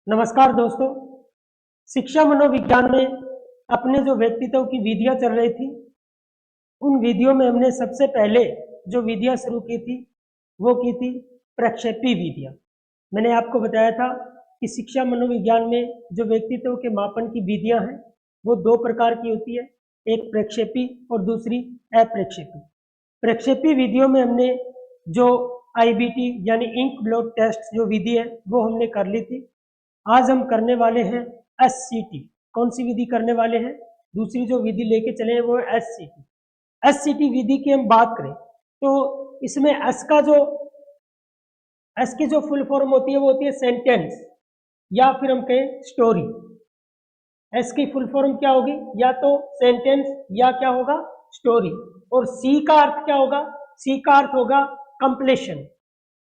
नमस्कार दोस्तों। शिक्षा मनोविज्ञान में अपने जो व्यक्तित्व की विधियां चल रही थी, उन विधियों में हमने सबसे पहले जो विधियां शुरू की थी वो की थी प्रक्षेपी विधियां। मैंने आपको बताया था कि शिक्षा मनोविज्ञान में जो व्यक्तित्व के मापन की विधियां हैं वो दो प्रकार की होती है, एक प्रक्षेपी और दूसरी अप्रक्षेपी। प्रक्षेपी विधियों में हमने जो IBT यानी इंक ब्लॉट टेस्ट जो विधि है वो हमने कर ली थी। आज हम करने वाले हैं SCT। कौन सी विधि करने वाले हैं? दूसरी जो विधि लेके चले हैं वो है SCT। SCT विधि की हम बात करें तो इसमें S की जो फुल फॉर्म होती है वो होती है सेंटेंस, या फिर हम कहें स्टोरी। S की फुल फॉर्म क्या होगी? या तो सेंटेंस या क्या होगा? स्टोरी। और C का अर्थ क्या होगा? C का अर्थ होगा कंप्लीशन।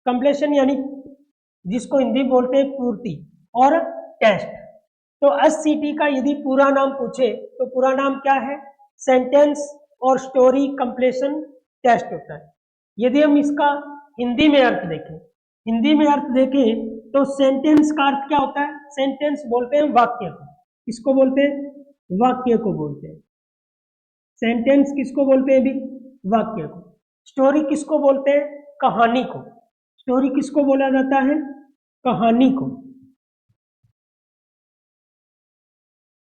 कंप्लीशन यानी जिसको हिंदी बोलते हैं पूर्ति, और टेस्ट। तो SCT का यदि पूरा नाम पूछे तो पूरा नाम क्या है? सेंटेंस और स्टोरी कंप्लीशन टेस्ट होता है। यदि हम इसका हिंदी में अर्थ देखें तो सेंटेंस का अर्थ क्या होता है? सेंटेंस बोलते हैं वाक्य को। किसको बोलते हैं? वाक्य को बोलते हैं। सेंटेंस किसको बोलते हैं भी? वाक्य को। स्टोरी किसको बोलते हैं? कहानी को। स्टोरी किसको बोला जाता है? कहानी को।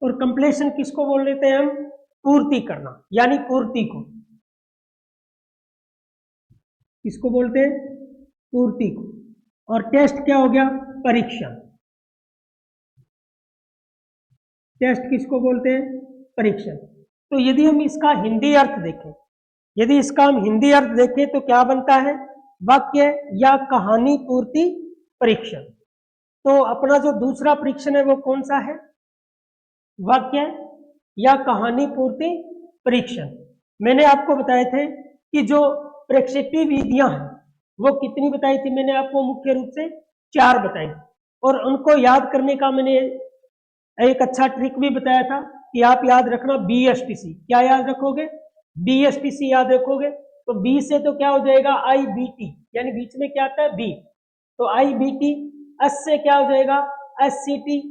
और कंप्लीशन किसको बोल लेते हैं हम? पूर्ति करना, यानी पूर्ति को। किसको बोलते हैं? पूर्ति को। और टेस्ट क्या हो गया? परीक्षण। टेस्ट किसको बोलते हैं? परीक्षण। तो यदि हम इसका हिंदी अर्थ देखें तो क्या बनता है? वाक्य या कहानी पूर्ति परीक्षण। तो अपना जो दूसरा परीक्षण है वो कौन सा है? वाक्य या कहानी पूर्ति परीक्षण। मैंने आपको बताए थे कि जो प्रक्षेपी विधियां हैं वो कितनी बताई थी? मैंने आपको मुख्य रूप से 4 बताई, और उनको याद करने का मैंने एक अच्छा ट्रिक भी बताया था कि आप याद रखना BSTC। क्या याद रखोगे? BSTC याद रखोगे। तो B से तो क्या हो जाएगा? IBT, यानी बीच में क्या आता है? B। तो IBT। S से क्या हो जाएगा? SCT।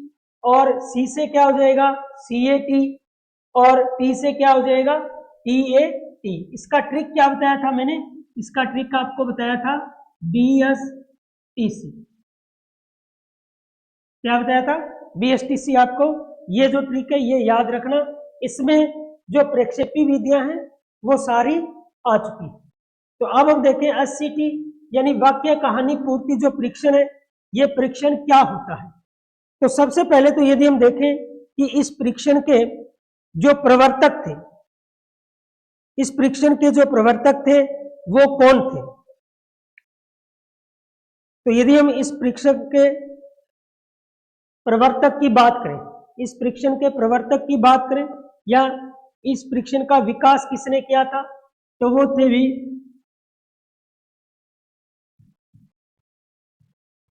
और C से क्या हो जाएगा? CAT। और T से क्या हो जाएगा? TAT। इसका ट्रिक क्या बताया था मैंने? इसका ट्रिक आपको बताया था BSTC। क्या बताया था? BSTC। आपको ये जो ट्रिक है ये याद रखना। इसमें जो प्रक्षेपी विधियां हैं वो सारी आ चुकी। तो अब हम देखें SCT यानी वाक्य कहानी पूर्ति जो परीक्षण है, ये परीक्षण क्या होता है? तो सबसे पहले तो यदि हम देखें कि इस परीक्षण के जो प्रवर्तक थे वो कौन थे। तो यदि हम इस परीक्षण के प्रवर्तक की बात करें, या इस परीक्षण का विकास किसने किया था, तो वो थे भी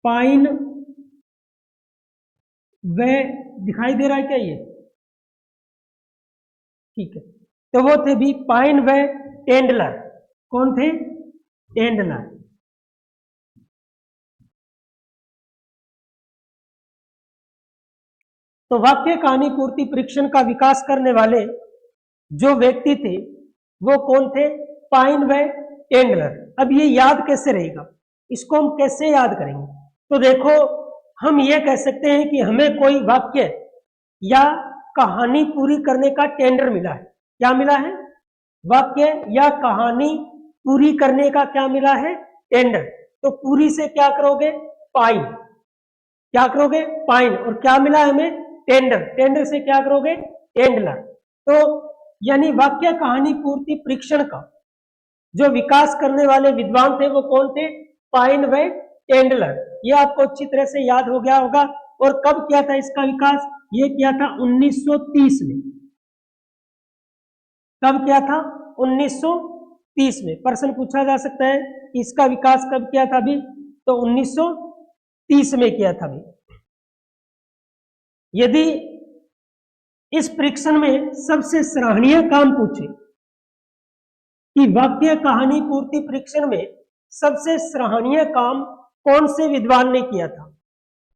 पाइन व, दिखाई दे रहा है क्या ये? ठीक है। तो वो थे भी पाइन व टेंडलर। कौन थे? टेंडलर। तो वाक्य कहानी पूर्ति परीक्षण का विकास करने वाले जो व्यक्ति थे वो कौन थे? पाइन व टेंडलर। अब ये याद कैसे रहेगा? इसको हम कैसे याद करेंगे? तो देखो, हम ये कह सकते हैं कि हमें कोई वाक्य या कहानी पूरी करने का टेंडर मिला है। क्या मिला है? वाक्य या कहानी पूरी करने का क्या मिला है? टेंडर। तो पूरी से क्या करोगे? पाइन। क्या करोगे? पाइन। और क्या मिला हमें? टेंडर। टेंडर से क्या करोगे? टेंडलर। तो यानी वाक्य कहानी पूर्ति परीक्षण का जो विकास करने वाले विद्वान थे वो कौन थे? पाइन व टेंडलर। ये आपको अच्छी तरह से याद हो गया होगा। और कब किया था इसका विकास? ये किया था 1930 में। कब किया था? 1930 में। प्रश्न पूछा जा सकता है कि इसका विकास कब किया था भी? तो 1930 में किया था भी। यदि इस परीक्षण में सबसे सराहनीय काम पूछे कि वाक्य कहानी पूर्ति परीक्षण में सबसे सराहनीय काम कौन से विद्वान ने किया था,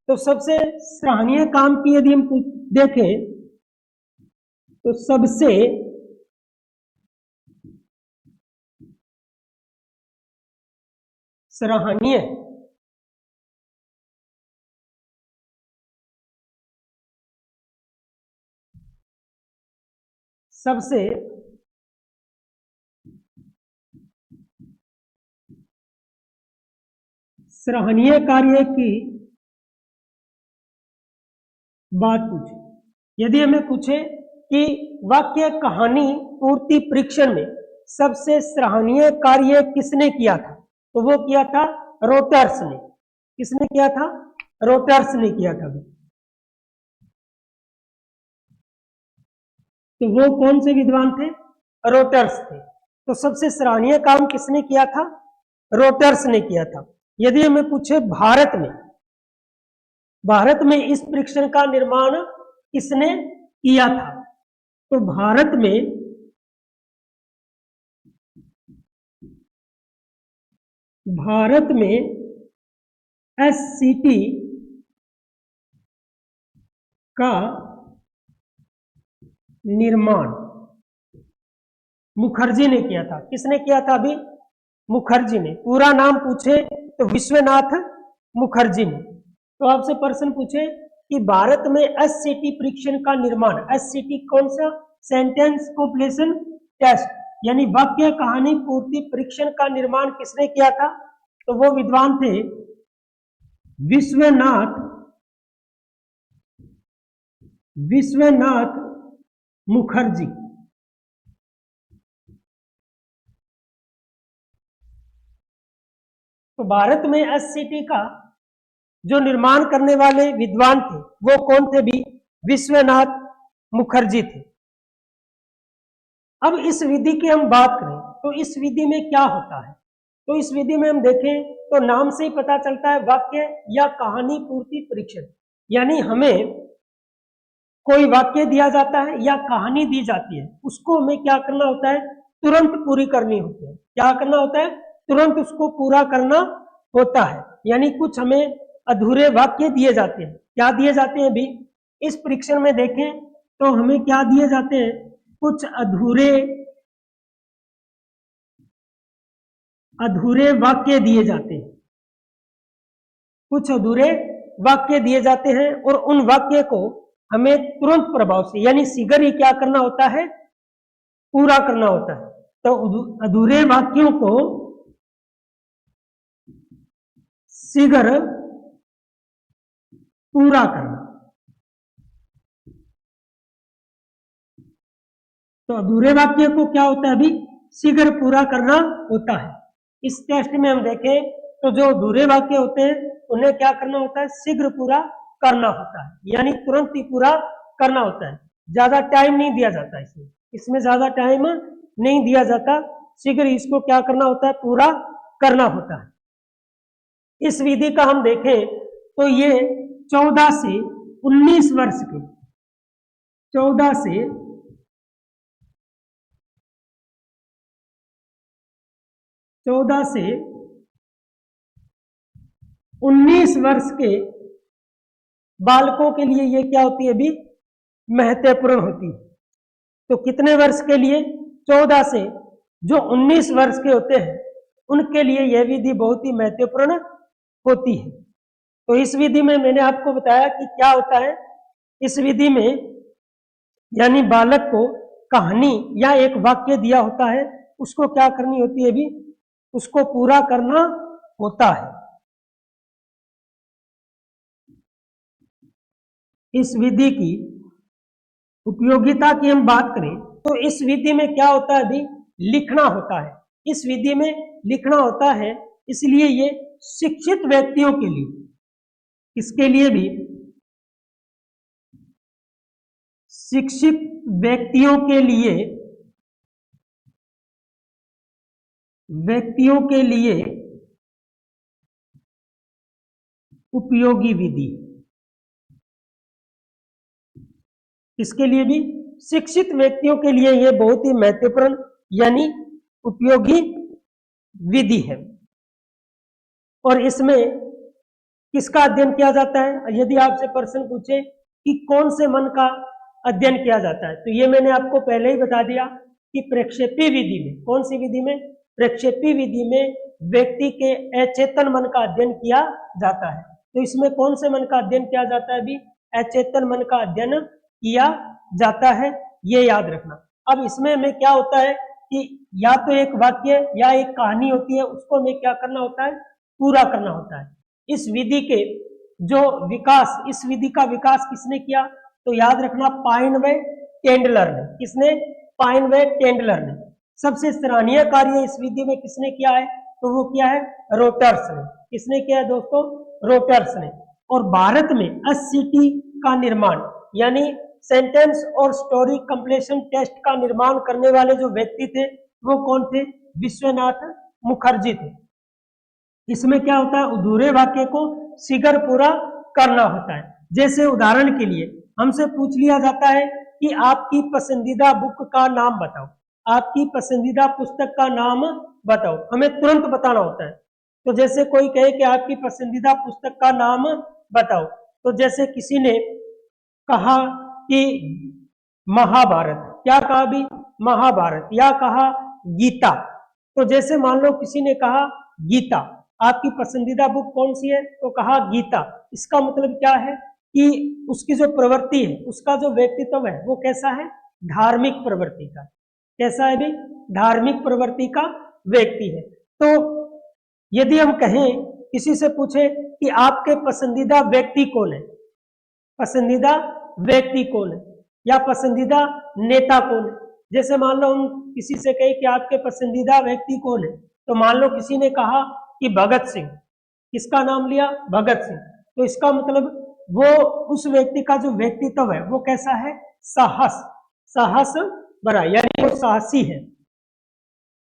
तो सबसे सराहनीय काम की यदि हम देखें तो सबसे सराहनीय सबसे सराहनीय कार्य की बात पूछे। यदि हमें पूछे कि वाक्य कहानी पूर्ति परीक्षण में सबसे सराहनीय कार्य किसने किया था, तो वो किया था रोटर्स ने। किसने किया था? रोटर्स ने किया था। तो वो कौन से विद्वान थे? रोटर्स थे। तो सबसे सराहनीय काम किसने किया था? रोटर्स ने किया था। यदि हमें पूछे भारत में इस परीक्षण का निर्माण किसने किया था, तो भारत में SCT का निर्माण मुखर्जी ने किया था। किसने किया था? अभी मुखर्जी ने। पूरा नाम पूछे तो विश्वनाथ मुखर्जी ने। तो आपसे प्रश्न पूछे कि भारत में SCT परीक्षण का निर्माण, SCT कौन सा? सेंटेंस कंप्लीशन टेस्ट, यानी वाक्य कहानी पूर्ति परीक्षण का निर्माण किसने किया था? तो वो विद्वान थे विश्वनाथ मुखर्जी। तो भारत में SCT का जो निर्माण करने वाले विद्वान थे वो कौन थे? भी विश्वनाथ मुखर्जी थे। अब इस विधि की हम बात करें तो इस विधि में क्या होता है? तो इस विधि में हम देखें तो नाम से ही पता चलता है वाक्य या कहानी पूर्ति परीक्षण, यानी हमें कोई वाक्य दिया जाता है या कहानी दी जाती है, उसको हमें क्या करना होता है? तुरंत पूरी करनी होती है। क्या करना होता है? तुरंत उसको पूरा करना होता है। यानी कुछ हमें अधूरे वाक्य दिए जाते हैं। क्या दिए जाते हैं? भी इस परीक्षण में देखें तो हमें क्या दिए जाते हैं? कुछ अधूरे वाक्य दिए जाते हैं। कुछ अधूरे वाक्य दिए जाते हैं और उन वाक्य को हमें तुरंत प्रभाव से, यानी शीघ्र ही क्या करना होता है? पूरा करना होता है। तो अधूरे वाक्यों को शीघ्र पूरा करना। तो अधूरे वाक्य को क्या होता है? अभी शीघ्र पूरा करना होता है। इस टेस्ट में हम देखें तो जो अधूरे वाक्य होते हैं उन्हें क्या करना होता है? शीघ्र पूरा करना होता है, यानी तुरंत ही पूरा करना होता है। ज्यादा टाइम नहीं दिया जाता। इसमें ज्यादा टाइम नहीं दिया जाता, शीघ्र इसको क्या करना होता है? पूरा करना होता है। इस विधि का हम देखें तो ये 14 से 19 वर्ष के 14 से 19 वर्ष के बालकों के लिए ये क्या होती है? भी महत्वपूर्ण होती है। तो कितने वर्ष के लिए? 14 से जो 19 वर्ष के होते हैं उनके लिए यह विधि बहुत ही महत्वपूर्ण होती है। तो इस विधि में मैंने आपको बताया कि क्या होता है। इस विधि में यानी बालक को कहानी या एक वाक्य दिया होता है, उसको क्या करनी होती है? भी उसको पूरा करना होता है। इस विधि की उपयोगिता की हम बात करें तो इस विधि में क्या होता है? भी लिखना होता है। इस विधि में लिखना होता है, इसलिए ये शिक्षित व्यक्तियों के लिए, इसके लिए भी शिक्षित व्यक्तियों के लिए उपयोगी विधि। इसके लिए भी शिक्षित व्यक्तियों के लिए यह बहुत ही महत्वपूर्ण यानी उपयोगी विधि है। और इसमें किसका अध्ययन किया जाता है? यदि आपसे प्रश्न पूछे कि कौन से मन का अध्ययन किया जाता है, तो ये मैंने आपको पहले ही बता दिया कि प्रक्षेपी विधि में, कौन सी विधि में? प्रक्षेपी विधि में व्यक्ति के अचेतन मन का अध्ययन किया जाता है। तो इसमें कौन से मन का अध्ययन किया जाता है? अभी अचेतन मन का अध्ययन किया जाता है, ये याद रखना। अब इसमें हमें क्या होता है कि या तो एक वाक्य या एक कहानी होती है, उसको हमें क्या करना होता है? पूरा करना होता है। इस विधि के जो विकास, इस विधि का विकास किसने किया? तो याद रखना, पाइन व टेंडलर ने। किसने? पाइन व टेंडलर ने। सबसे सराहनीय कार्य इस विधि में किसने किया है? तो वो किया है रोटर्स ने। किसने किया है दोस्तों? रोटर्स ने। और भारत में एससीटी का निर्माण, यानी सेंटेंस और स्टोरी कंप्लीशन टेस्ट का निर्माण करने वाले जो व्यक्ति थे वो कौन थे? विश्वनाथ मुखर्जी थे। इसमें क्या होता है? अधूरे वाक्य को शीघ्र पूरा करना होता है। जैसे उदाहरण के लिए हमसे पूछ लिया जाता है कि आपकी पसंदीदा बुक का नाम बताओ, आपकी पसंदीदा पुस्तक का नाम बताओ, हमें तुरंत बताना होता है। तो जैसे कोई कहे कि आपकी पसंदीदा पुस्तक का नाम बताओ, तो जैसे किसी ने कहा कि महाभारत, क्या कहा भी? महाभारत, या कहा गीता। तो जैसे मान लो किसी ने कहा गीता, आपकी पसंदीदा बुक कौन सी है? तो कहा गीता। इसका मतलब क्या है कि उसकी जो प्रवृत्ति है, उसका जो व्यक्तित्व है वो कैसा है? धार्मिक प्रवृत्ति का। कैसा है भी? धार्मिक प्रवृत्ति का व्यक्ति है। तो यदि हम कहें, किसी से पूछे कि आपके पसंदीदा व्यक्ति कौन है, पसंदीदा व्यक्ति कौन है, या पसंदीदा नेता कौन है। जैसे मान लो हम किसी से कहे कि आपके पसंदीदा व्यक्ति कौन है, तो मान लो किसी ने कहा कि भगत सिंह। किसका नाम लिया? भगत सिंह। तो इसका मतलब वो उस व्यक्ति का जो व्यक्तित्व है वो कैसा है? साहस, साहस भरा, यानी वो साहसी है,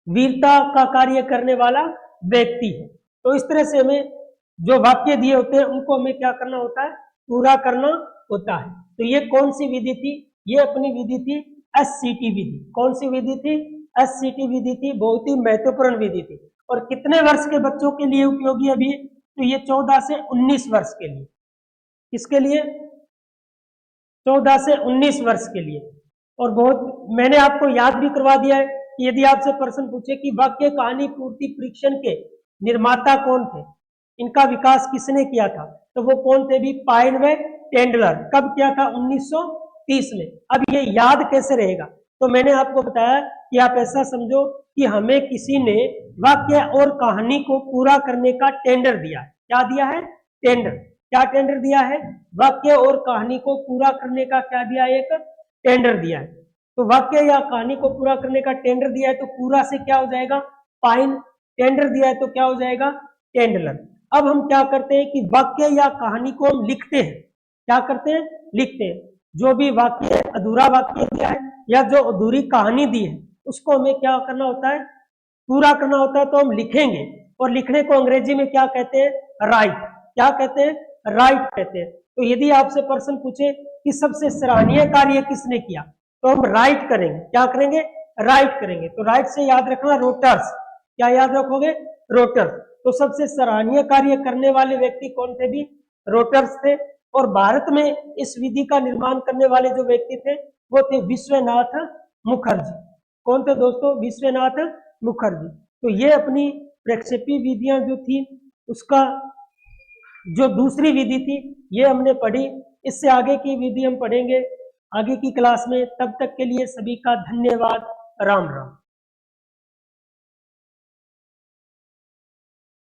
वीरता का कार्य करने वाला व्यक्ति है। तो इस तरह से हमें जो वाक्य दिए होते हैं उनको हमें क्या करना होता है? पूरा करना होता है। तो ये कौन सी विधि थी? ये अपनी विधि थी एससीटी विधि। कौन सी विधि थी? एससीटी विधि थी। बहुत ही महत्वपूर्ण विधि थी। और कितने वर्ष के बच्चों के लिए उपयोगी है? तो ये 14 से 19 वर्ष के लिए। किसके लिए? 14 से 19 वर्ष के लिए। और बहुत मैंने आपको याद भी करवा दिया है कि यदि आपसे प्रश्न पूछे कि वाक्य कहानी पूर्ति परीक्षण के निर्माता कौन थे, इनका विकास किसने किया था, तो वो कौन थे भी? पाइन व टेंडलर। कब किया था? 1930 में। अब ये याद कैसे रहेगा? तो मैंने आपको बताया कि आप ऐसा समझो कि हमें किसी ने वाक्य और कहानी को पूरा करने का टेंडर दिया है। क्या दिया है? टेंडर। क्या टेंडर दिया है? वाक्य और कहानी को पूरा करने का क्या दिया है? एक टेंडर दिया है। तो वाक्य या कहानी को पूरा करने का टेंडर दिया है, तो पूरा से क्या हो जाएगा? पाइन। टेंडर दिया है तो क्या हो जाएगा? टेंडलर। अब हम क्या करते हैं कि वाक्य या कहानी को हम लिखते हैं। क्या करते हैं? लिखते हैं। जो भी वाक्य अधूरा वाक्य दिया है या जो अधूरी कहानी दी है उसको हमें क्या करना होता है? पूरा करना होता है। तो हम लिखेंगे, और लिखने को अंग्रेजी में क्या कहते हैं? राइट। क्या कहते हैं? राइट कहते हैं। तो यदि आपसे प्रश्न पूछे कि सबसे सराहनीय कार्य किसने किया, तो हम राइट करेंगे। क्या करेंगे? राइट करेंगे। तो राइट से याद रखना रोटर्स। क्या याद रखोगे? रोटर। तो सबसे सराहनीय कार्य करने वाले व्यक्ति कौन थे भी? रोटर्स थे। और भारत में इस विधि का निर्माण करने वाले जो व्यक्ति थे वो थे विश्वनाथ मुखर्जी। कौन थे दोस्तों? विश्वनाथ मुखर्जी। तो ये अपनी प्रक्षेपी विधियां जो थी उसका जो दूसरी विधि थी ये हमने पढ़ी। इससे आगे की विधि हम पढ़ेंगे आगे की क्लास में। तब तक के लिए सभी का धन्यवाद। राम राम।